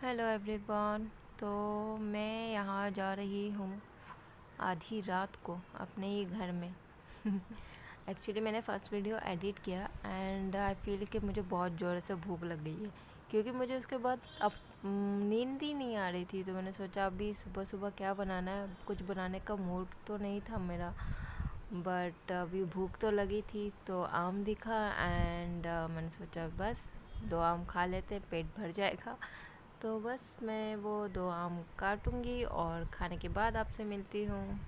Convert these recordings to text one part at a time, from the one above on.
Hello everyone. तो मैं यहाँ जा रही हूँ आधी रात को अपने ही घर में। एक्चुअली मैंने फ़र्स्ट वीडियो एडिट किया एंड आई फील कि मुझे बहुत ज़ोर से भूख लग गई है, क्योंकि मुझे उसके बाद अब नींद ही नहीं आ रही थी। तो मैंने सोचा अभी सुबह सुबह क्या बनाना है, कुछ बनाने का मूड तो नहीं था मेरा, बट अभी भूख तो लगी थी। तो आम दिखा एंड मैंने सोचा बस 2 आम खा लेते, पेट भर जाएगा। तो बस मैं वो 2 आम काटूंगी और खाने के बाद आपसे मिलती हूँ।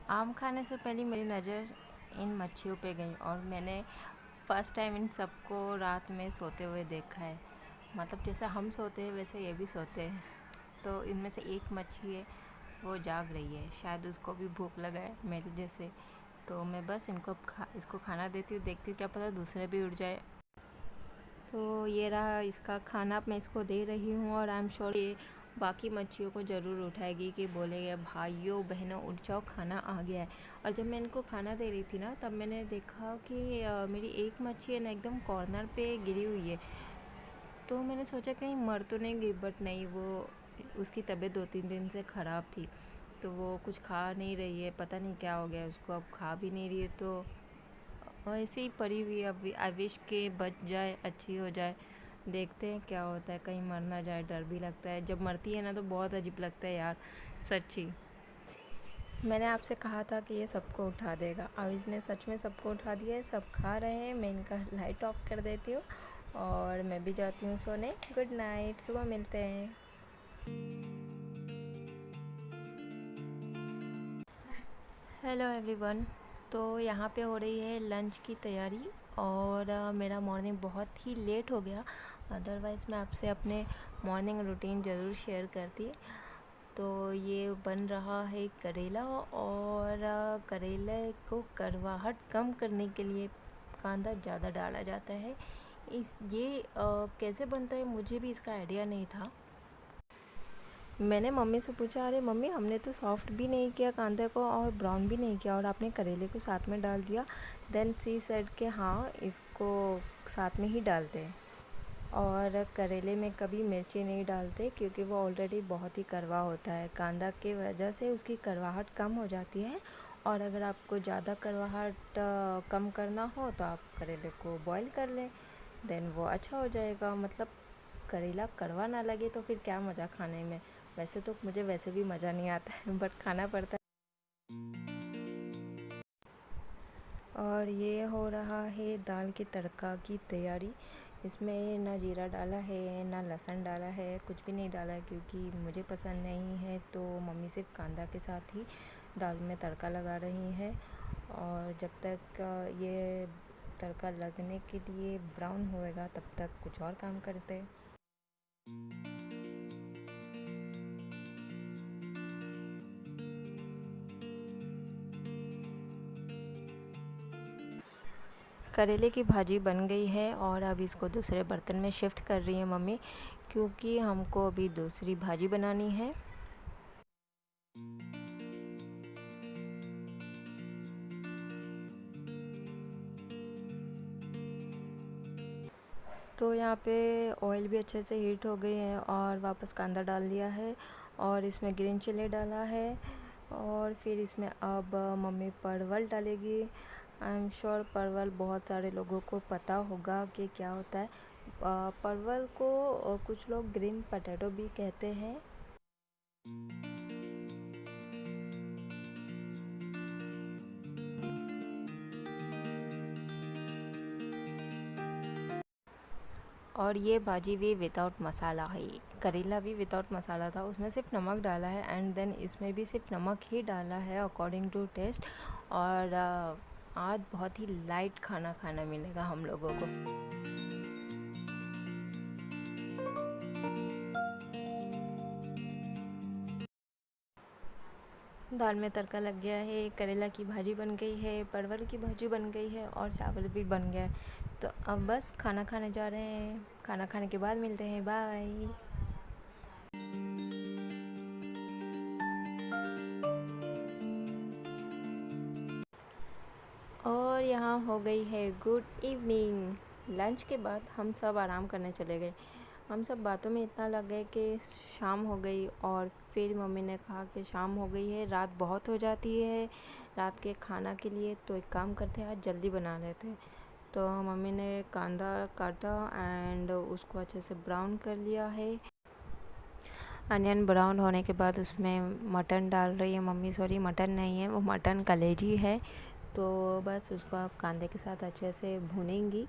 आम खाने से पहले मेरी नज़र इन मच्छियों पे गई और मैंने फ़र्स्ट टाइम इन सबको रात में सोते हुए देखा है। मतलब जैसे हम सोते हैं वैसे ये भी सोते हैं। तो इनमें से एक मच्छी है, वो जाग रही है, शायद उसको भी भूख लगा है मेरे जैसे। तो मैं बस इसको खाना देती हूँ, देखती हूँ क्या पता दूसरे भी उड़ जाए। तो ये रहा इसका खाना, मैं इसको दे रही हूँ और आई एम श्योर ये बाकी मच्छियों को ज़रूर उठाएगी कि बोलेगा भाइयों बहनों उठ जाओ, खाना आ गया है। और जब मैं इनको खाना दे रही थी ना, तब मैंने देखा कि मेरी एक मच्छी है ना एकदम कॉर्नर पे गिरी हुई है। तो मैंने सोचा कहीं मर तो नहीं गई, बट नहीं, वो उसकी तबीयत 2-3 दिन से ख़राब थी। तो वो कुछ खा नहीं रही है, पता नहीं क्या हो गया उसको, अब खा भी नहीं रही है। तो ऐसे ही पड़ी हुई है। अब आई विश के बच जाए, अच्छी हो जाए। देखते हैं क्या होता है, कहीं मर ना जाए, डर भी लगता है। जब मरती है ना तो बहुत अजीब लगता है यार, सच्ची। मैंने आपसे कहा था कि ये सबको उठा देगा, अब इसने सच में सबको उठा दिया है। सब खा रहे हैं, मैं इनका लाइट ऑफ कर देती हूँ और मैं भी जाती हूँ सोने। गुड नाइट, सुबह मिलते हैं। Hello everyone. तो यहाँ पे हो रही है लंच की तैयारी और मेरा मॉर्निंग बहुत ही लेट हो गया, अदरवाइज़ मैं आपसे अपने मॉर्निंग रूटीन ज़रूर शेयर करती। तो ये बन रहा है करेला और करेले को कड़वाहट कम करने के लिए कांदा ज़्यादा डाला जाता है। कैसे बनता है मुझे भी इसका आइडिया नहीं था। मैंने मम्मी से पूछा, अरे मम्मी हमने तो सॉफ्ट भी नहीं किया कांदे को और ब्राउन भी नहीं किया और आपने करेले को साथ में डाल दिया। देन सी सेड के हाँ, इसको साथ में ही डालते हैं। और करेले में कभी मिर्ची नहीं डालते, क्योंकि वो ऑलरेडी बहुत ही कड़वा होता है। कांदा की वजह से उसकी कड़वाहट कम हो जाती है। और अगर आपको ज़्यादा कड़वाहट कम करना हो तो आप करेले को बॉईल कर लें, देन वो अच्छा हो जाएगा। मतलब करेला कड़वा ना लगे तो फिर क्या मज़ा खाने में। वैसे तो मुझे वैसे भी मज़ा नहीं आता है, बट खाना पड़ता है। और ये हो रहा है दाल के तड़का की तैयारी। इसमें ना जीरा डाला है, ना लहसुन डाला है, कुछ भी नहीं डाला है, क्योंकि मुझे पसंद नहीं है। तो मम्मी सिर्फ कांदा के साथ ही दाल में तड़का लगा रही है। और जब तक ये तड़का लगने के लिए ब्राउन होएगा तब तक कुछ और काम करते हैं। करेले की भाजी बन गई है और अब इसको दूसरे बर्तन में शिफ्ट कर रही है मम्मी, क्योंकि हमको अभी दूसरी भाजी बनानी है। तो यहाँ पे ऑयल भी अच्छे से हीट हो गई है और वापस कांदा डाल दिया है और इसमें ग्रीन चिली डाला है। और फिर इसमें अब मम्मी परवल डालेगी। आई एम श्योर परवल बहुत सारे लोगों को पता होगा कि क्या होता है। परवल को कुछ लोग ग्रीन पोटैटो भी कहते हैं। और ये भाजी भी विदाउट मसाला है, करेला भी विदाउट मसाला था, उसमें सिर्फ नमक डाला है एंड देन इसमें भी सिर्फ नमक ही डाला है अकॉर्डिंग टू टेस्ट। और आज बहुत ही लाइट खाना खाना मिलेगा हम लोगों को। दाल में तड़का लग गया है, करेला की भाजी बन गई है, परवल की भाजी बन गई है और चावल भी बन गया है। तो अब बस खाना खाने जा रहे हैं, खाना खाने के बाद मिलते हैं, बाय। हो गई है गुड इवनिंग। लंच के बाद हम सब आराम करने चले गए। हम सब बातों में इतना लग गए कि शाम हो गई और फिर मम्मी ने कहा कि शाम हो गई है, रात बहुत हो जाती है रात के खाना के लिए, तो एक काम करते हैं आज जल्दी बना लेते हैं। तो मम्मी ने कांदा काटा एंड उसको अच्छे से ब्राउन कर लिया है। अनियन ब्राउन होने के बाद उसमें मटन डाल रही है मम्मी। सॉरी, मटन नहीं है, वो मटन कलेजी है। तो बस उसको आप कांदे के साथ अच्छे से भूनेंगी।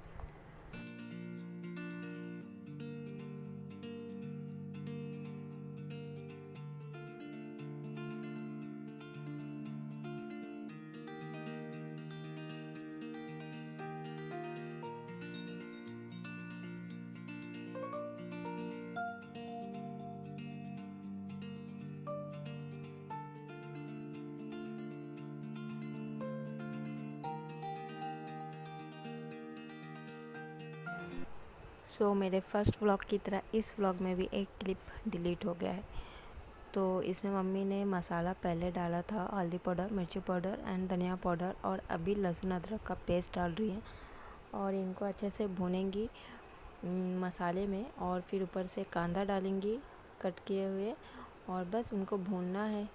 सो मेरे फर्स्ट व्लॉग की तरह इस व्लॉग में भी एक क्लिप डिलीट हो गया है। तो इसमें मम्मी ने मसाला पहले डाला था, हल्दी पाउडर, मिर्ची पाउडर एंड धनिया पाउडर, और अभी लहसुन अदरक का पेस्ट डाल रही हैं और इनको अच्छे से भूनेंगी मसाले में। और फिर ऊपर से कांदा डालेंगी कट किए हुए, और बस उनको भूनना है।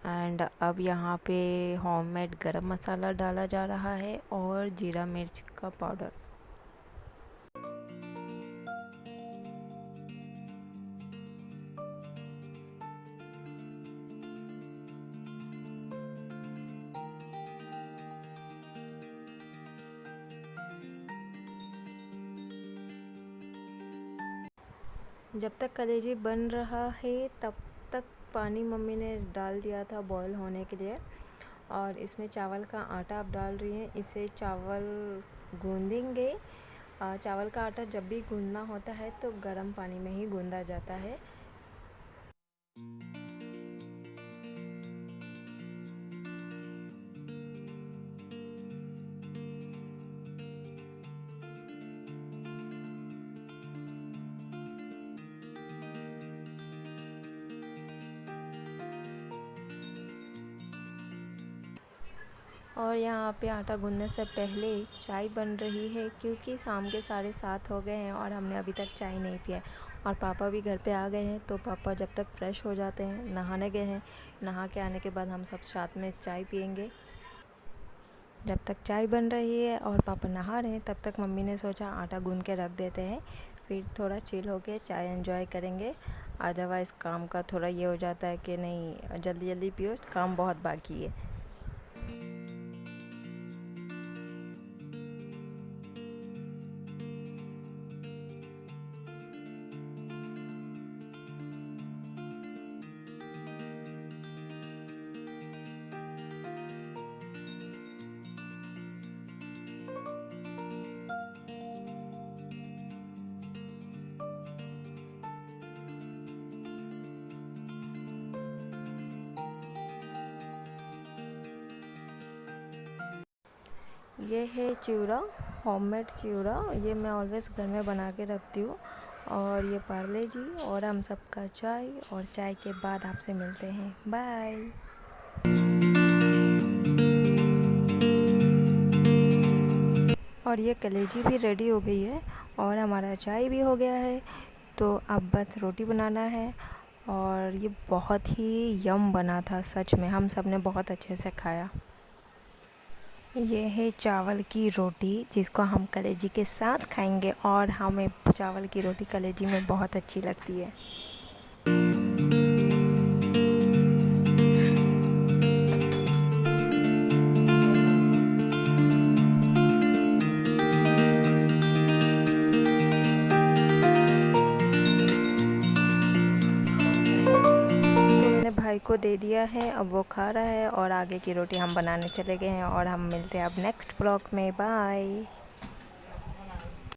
एंड अब यहाँ पे होममेड गरम मसाला डाला जा रहा है और जीरा मिर्च का पाउडर। जब तक कलेजी बन रहा है तब तक पानी मम्मी ने डाल दिया था बॉईल होने के लिए, और इसमें चावल का आटा आप डाल रही हैं। इसे चावल गूंदेंगे। चावल का आटा जब भी गूंदना होता है तो गर्म पानी में ही गूंदा जाता है। और यहाँ पे आटा गूंदने से पहले चाय बन रही है, क्योंकि शाम के 7:30 हो गए हैं और हमने अभी तक चाय नहीं पिया है। और पापा भी घर पे आ गए हैं, तो पापा जब तक फ्रेश हो जाते हैं, नहाने गए हैं। नहा के आने के बाद हम सब साथ में चाय पियेंगे। जब तक चाय बन रही है और पापा नहा रहे हैं, तब तक मम्मी ने सोचा आटा गूंद के रख देते हैं, फिर थोड़ा चिल होके चाय एंजॉय करेंगे। अदरवाइज़ काम का थोड़ा ये हो जाता है कि नहीं जल्दी जल्दी पियो, काम बहुत बाकी है। ये है चिवड़ा, होममेड चिवड़ा। ये मैं ऑलवेज़ घर में बना के रखती हूँ। और ये पार्ले जी, और हम सबका चाय, और चाय के बाद आपसे मिलते हैं। बाय। और ये कलेजी भी रेडी हो गई है और हमारा चाय भी हो गया है। तो अब बस रोटी बनाना है। और ये बहुत ही यम बना था, सच में हम सब ने बहुत अच्छे से खाया। ये है चावल की रोटी, जिसको हम कलेजी के साथ खाएंगे, और हमें चावल की रोटी कलेजी में बहुत अच्छी लगती है। भाई को दे दिया है, अब वो खा रहा है, और आगे की रोटी हम बनाने चले गए हैं। और हम मिलते हैं अब नेक्स्ट ब्लॉग में। बाय।